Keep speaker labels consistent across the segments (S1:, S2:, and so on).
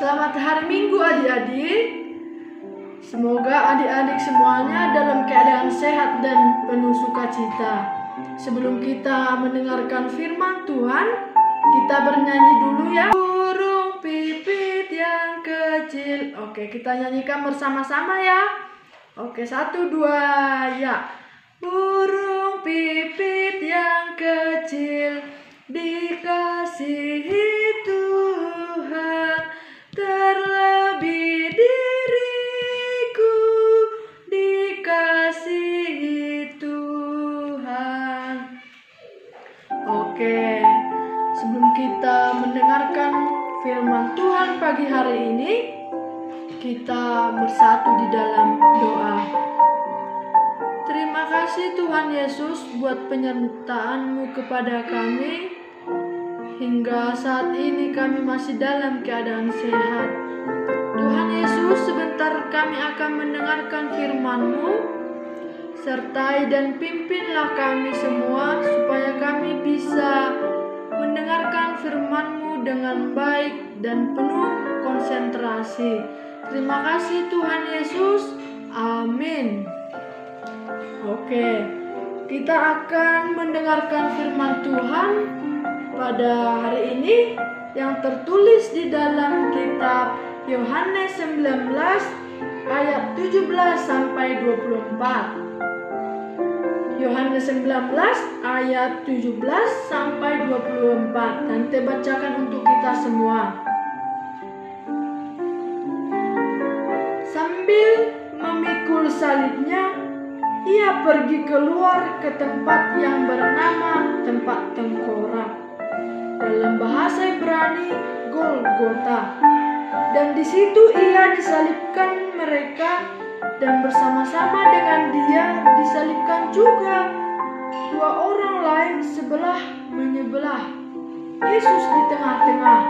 S1: Selamat hari Minggu adik-adik. Semoga adik-adik semuanya dalam keadaan sehat dan penuh sukacita. Sebelum kita mendengarkan firman Tuhan, kita bernyanyi dulu ya. Burung pipit yang kecil. Oke, kita nyanyikan bersama-sama ya. Oke, 1, 2, ya. Burung pipit yang kecil dikasihi Tuhan, terlebih diriku dikasihi Tuhan. Oke, sebelum kita mendengarkan firman Tuhan pagi hari ini, kita bersatu di dalam doa. Terima kasih Tuhan Yesus buat penyertaan-Mu kepada kami. Hingga saat ini kami masih dalam keadaan sehat. Tuhan Yesus, sebentar kami akan mendengarkan firman-Mu. Sertai dan pimpinlah kami semua supaya kami bisa mendengarkan firman-Mu dengan baik dan penuh konsentrasi. Terima kasih Tuhan Yesus. Amin. Oke, kita akan mendengarkan firman Tuhan pada hari ini yang tertulis di dalam kitab Yohanes 19 ayat 17 sampai 24. Yohanes 19 ayat 17 sampai 24. Nanti bacakan untuk kita semua. Sambil memikul salibnya, ia pergi keluar ke tempat yang bernama tempat tengkorak. Dalam bahasa Ibrani, Golgota. Dan di situ ia disalibkan mereka, dan bersama-sama dengan dia disalibkan juga 2 orang lain sebelah menyebelah, Yesus di tengah-tengah.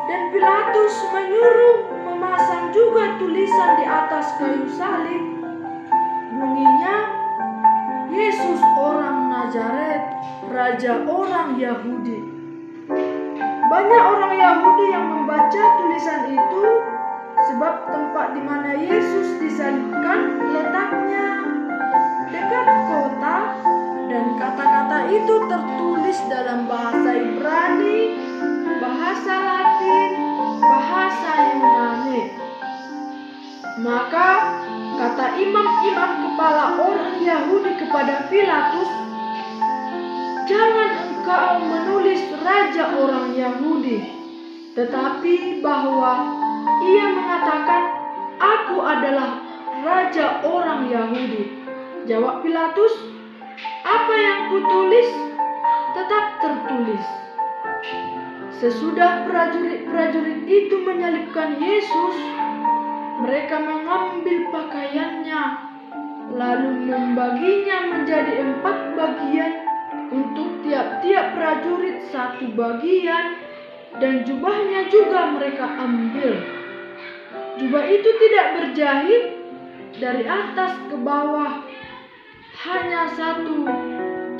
S1: Dan Pilatus menyuruh memasang juga tulisan di atas kayu salib. Bunyinya, Yesus orang Nazaret, Raja orang Yahudi. Banyak orang Yahudi yang membaca tulisan itu, sebab tempat di mana Yesus disalibkan letaknya dekat kota, dan kata-kata itu tertulis dalam bahasa Ibrani, bahasa Latin, bahasa Yunani. Maka kata imam-imam kepala orang Yahudi kepada Pilatus, "Jangan engkau menulis Raja orang Yahudi, tetapi bahwa ia mengatakan, 'Aku adalah Raja orang Yahudi.'" Jawab Pilatus, "Apa yang kutulis tetap tertulis." Sesudah prajurit-prajurit itu menyalibkan Yesus, mereka mengambil pakaiannya, lalu membaginya menjadi 4 bagian, untuk tiap-tiap prajurit 1 bagian, dan jubahnya juga mereka ambil. Jubah itu tidak berjahit dari atas ke bawah, hanya 1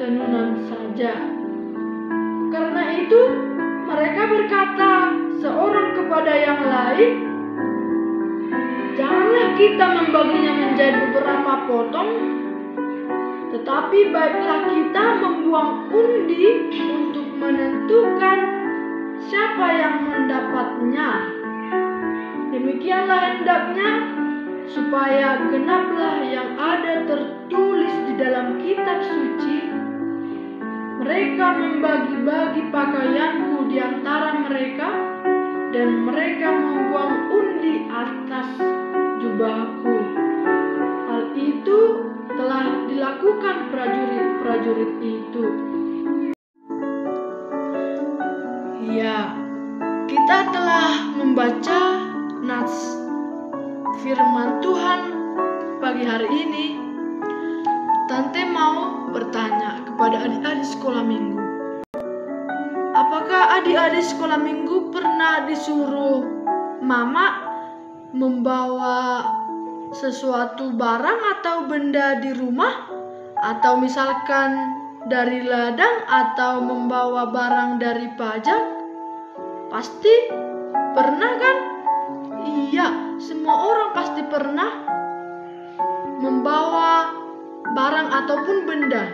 S1: tenunan saja. Karena itu mereka berkata seorang kepada yang lain, "Janganlah kita membaginya menjadi beberapa potong, tetapi baiklah kita membuang undi untuk menentukan siapa yang mendapatnya. Demikianlah hendaknya, supaya genaplah yang ada tertulis di dalam kitab suci, 'Mereka membagi-bagi pakaianku di antara mereka, dan mereka membuang undi atas jubahku.' Hal itu telah dilakukan prajurit-prajurit itu." Ya, kita telah membaca nats firman Tuhan pagi hari ini. Tante mau bertanya kepada adik-adik sekolah minggu. Apakah adik-adik sekolah minggu pernah disuruh mama membawa sesuatu barang atau benda di rumah, atau misalkan dari ladang, atau membawa barang dari pajak? Pasti Pernah kan? Iya, semua orang pasti pernah membawa barang ataupun benda,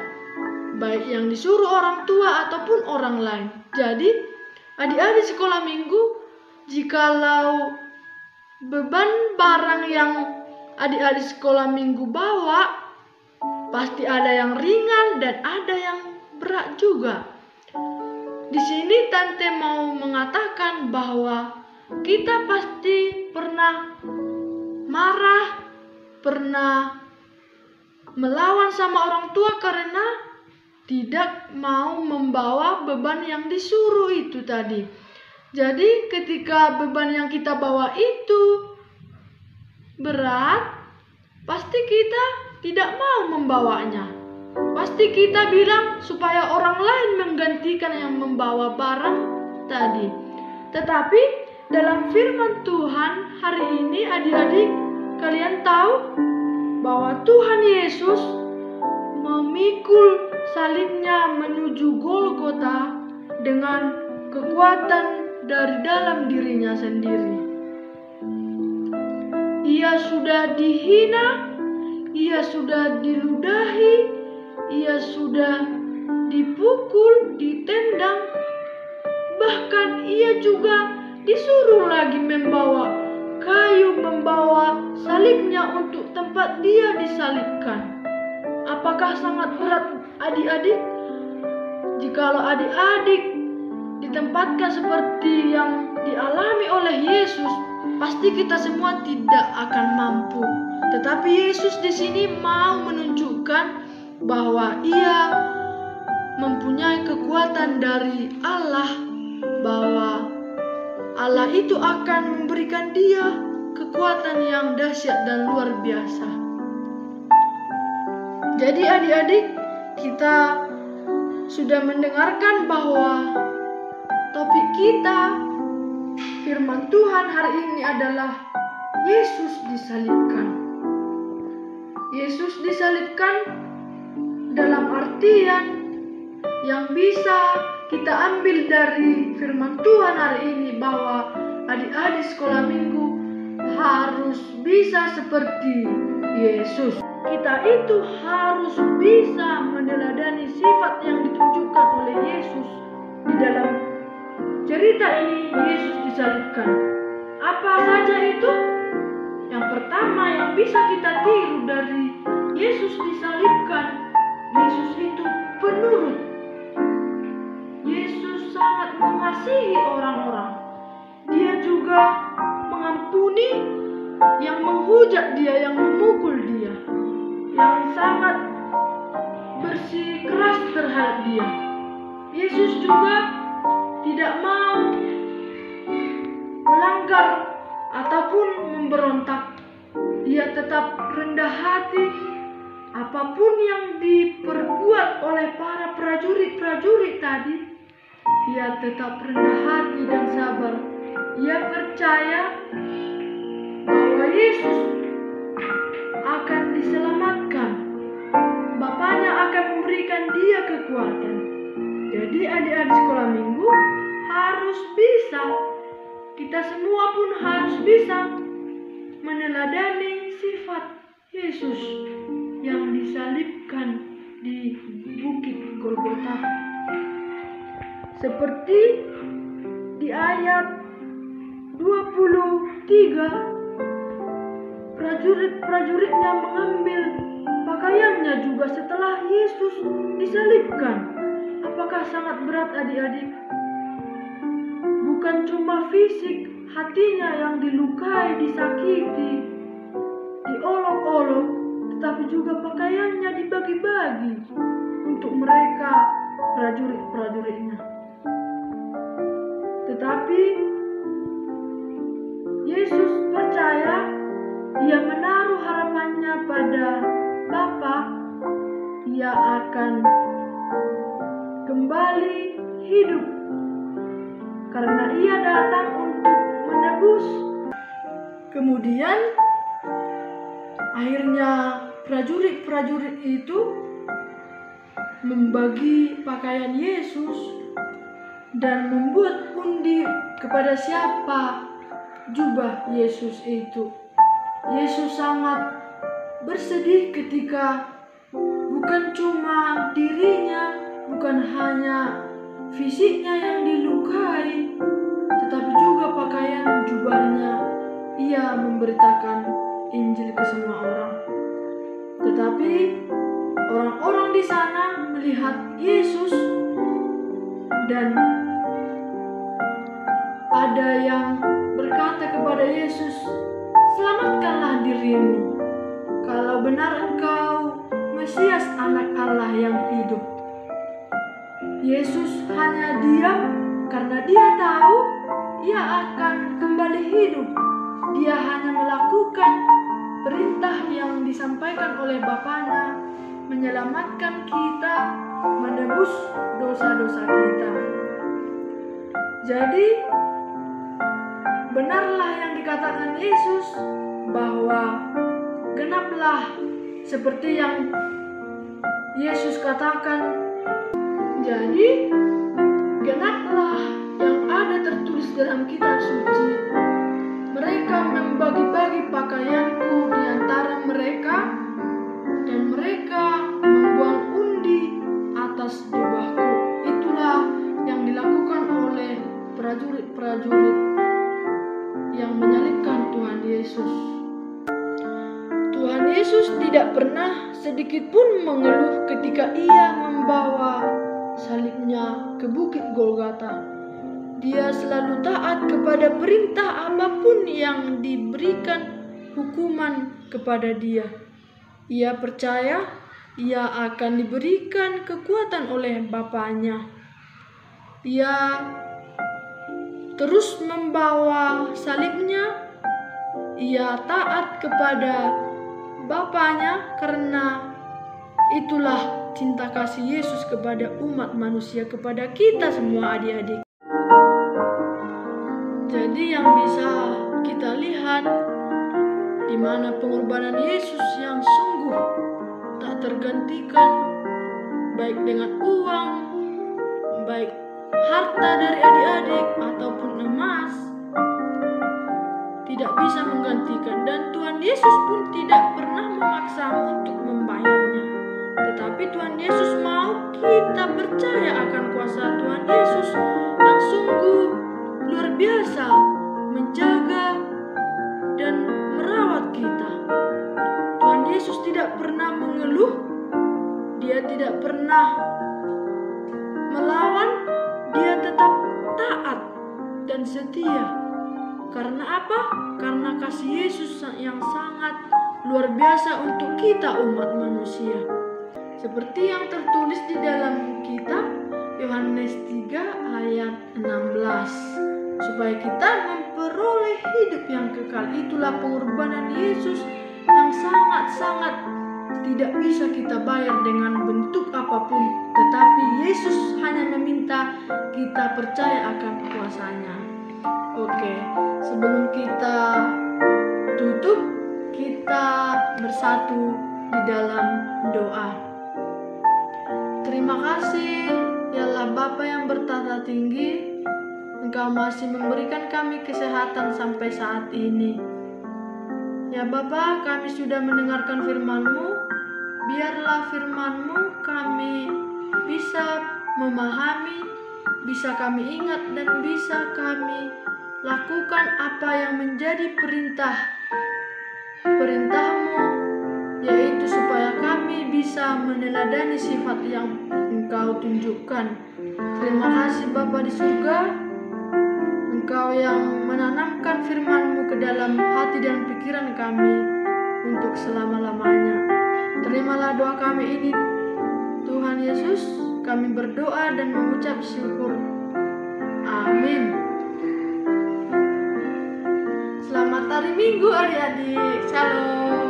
S1: baik yang disuruh orang tua ataupun orang lain. Jadi, adik-adik sekolah minggu, jikalau beban barang yang adik-adik sekolah minggu bawa, pasti ada yang ringan dan ada yang berat juga. Di sini Tante mau mengatakan bahwa kita pasti pernah marah, pernah melawan sama orang tua karena tidak mau membawa beban yang disuruh itu tadi. Jadi ketika beban yang kita bawa itu berat, pasti kita tidak mau membawanya. Pasti kita bilang supaya orang lain menggantikan yang membawa barang tadi. Tetapi dalam firman Tuhan hari ini adik-adik, kalian tahu bahwa Tuhan Yesus memikul salibnya menuju Golgota dengan kekuatan dari dalam dirinya sendiri. Ia sudah dihina, ia sudah diludahi, ia sudah dipukul, ditendang, bahkan ia juga disuruh lagi membawa kayu, membawa salibnya untuk tempat dia disalibkan. Apakah sangat berat adik-adik? Jikalau adik-adik ditempatkan seperti yang dialami oleh Yesus, pasti kita semua tidak akan mampu. Tetapi Yesus di sini mau menunjukkan bahwa Ia mempunyai kekuatan dari Allah, bahwa Allah itu akan memberikan Dia kekuatan yang dahsyat dan luar biasa. Jadi adik-adik, kita sudah mendengarkan bahwa topik kita, firman Tuhan hari ini adalah Yesus disalibkan. Yesus disalibkan dalam artian yang bisa kita ambil dari firman Tuhan hari ini, bahwa adik-adik sekolah minggu harus bisa seperti Yesus. Kita itu harus bisa meneladani sifat yang ditunjukkan oleh Yesus di dalam cerita ini. Yesus disalibkan. Apa saja itu? Yang pertama yang bisa kita tiru dari Yesus disalibkan, Yesus itu penurut. Yesus sangat mengasihi orang-orang. Dia juga mengampuni yang menghujat dia, yang memukul dia, yang sangat bersikeras terhadap dia. Yesus juga tidak mau melanggar ataupun memberontak. Dia tetap rendah hati. Apapun yang diperbuat oleh para prajurit-prajurit tadi, ia tetap rendah hati dan sabar. Ia percaya bahwa Yesus akan diselamatkan. Bapaknya akan memberikan dia kekuatan. Jadi adik-adik sekolah minggu harus bisa, kita semua pun harus bisa meneladani sifat Yesus yang disalibkan di Bukit Golgota. Seperti di ayat 23, prajurit-prajuritnya mengambil pakaiannya juga setelah Yesus disalibkan. Apakah sangat berat adik-adik? Bukan cuma fisik, hatinya yang dilukai, disakiti, diolok-olok, tetapi juga pakaiannya dibagi-bagi untuk mereka prajurit-prajuritnya. Tetapi Yesus percaya, dia menaruh harapannya pada Bapa, ia akan kembali hidup karena ia datang untuk menebus. Kemudian akhirnya prajurit-prajurit itu membagi pakaian Yesus dan membuat undi kepada siapa jubah Yesus itu. Yesus sangat bersedih ketika bukan cuma dirinya, bukan hanya fisiknya yang dilukai, tetapi juga pakaian jubahnya. Ia memberitakan Injil ke semua orang. Tetapi orang-orang di sana melihat Yesus dan ada yang berkata kepada Yesus, "Selamatkanlah dirimu, kalau benar engkau Mesias, anak Allah yang hidup." Yesus hanya diam karena dia tahu ia akan kembali hidup. Dia hanya melakukan perintah yang disampaikan oleh Bapanya, menyelamatkan kita, menebus dosa-dosa kita. Jadi, benarlah yang dikatakan Yesus bahwa genaplah seperti yang Yesus katakan. Jadi, genaplah yang ada tertulis dalam kitab suci. Mereka membagi-bagi pakaianku di antara mereka, dan mereka membuang undi atas jubahku. Itulah yang dilakukan oleh prajurit-prajurit yang menyalibkan Tuhan Yesus. Tuhan Yesus tidak pernah sedikit pun mengeluh ketika ia membawa salibnya ke Bukit Golgota. Dia selalu taat kepada perintah apapun yang diberikan hukuman kepada dia. Ia percaya ia akan diberikan kekuatan oleh Bapanya. Ia terus membawa salibnya. Ia taat kepada Bapanya karena itulah cinta kasih Yesus kepada umat manusia, kepada kita semua adik-adik. Jadi yang bisa kita lihat di mana pengorbanan Yesus yang sungguh tak tergantikan, baik dengan uang, baik harta dari adik-adik ataupun emas, tidak bisa menggantikan, dan Tuhan Yesus pun tidak pernah memaksamu untuk membayarnya. Tetapi Tuhan Yesus mau kita percaya akan kuasa Tuhan Yesus yang sungguh luar biasa menjaga dan merawat kita. Tuhan Yesus tidak pernah mengeluh, dia tidak pernah melawan, dia tetap taat dan setia. Karena apa? Karena kasih Yesus yang sangat luar biasa untuk kita umat manusia. Seperti yang tertulis di dalam kitab Yohanes 3 ayat 16. Supaya kita memperoleh hidup yang kekal. Itulah pengorbanan Yesus yang sangat-sangat tidak bisa kita bayar dengan bentuk apapun. Tetapi Yesus hanya meminta kita percaya akan kuasanya. Oke, sebelum kita tutup, kita bersatu di dalam doa. Terima kasih ya Allah Bapa yang bertata tinggi, Engkau masih memberikan kami kesehatan sampai saat ini. Ya Bapa, kami sudah mendengarkan firman-Mu. Biarlah firman-Mu kami bisa memahami, bisa kami ingat, dan bisa kami lakukan apa yang menjadi perintah-Mu, yaitu supaya kami bisa meneladani sifat yang Engkau tunjukkan. Terima kasih Bapa di surga, Engkau yang menanamkan firman-Mu ke dalam hati dan pikiran kami untuk selama-lamanya. Terimalah doa kami ini Tuhan Yesus. Kami berdoa dan mengucap syukur. Amin. Selamat hari Minggu adik-adik. Shalom.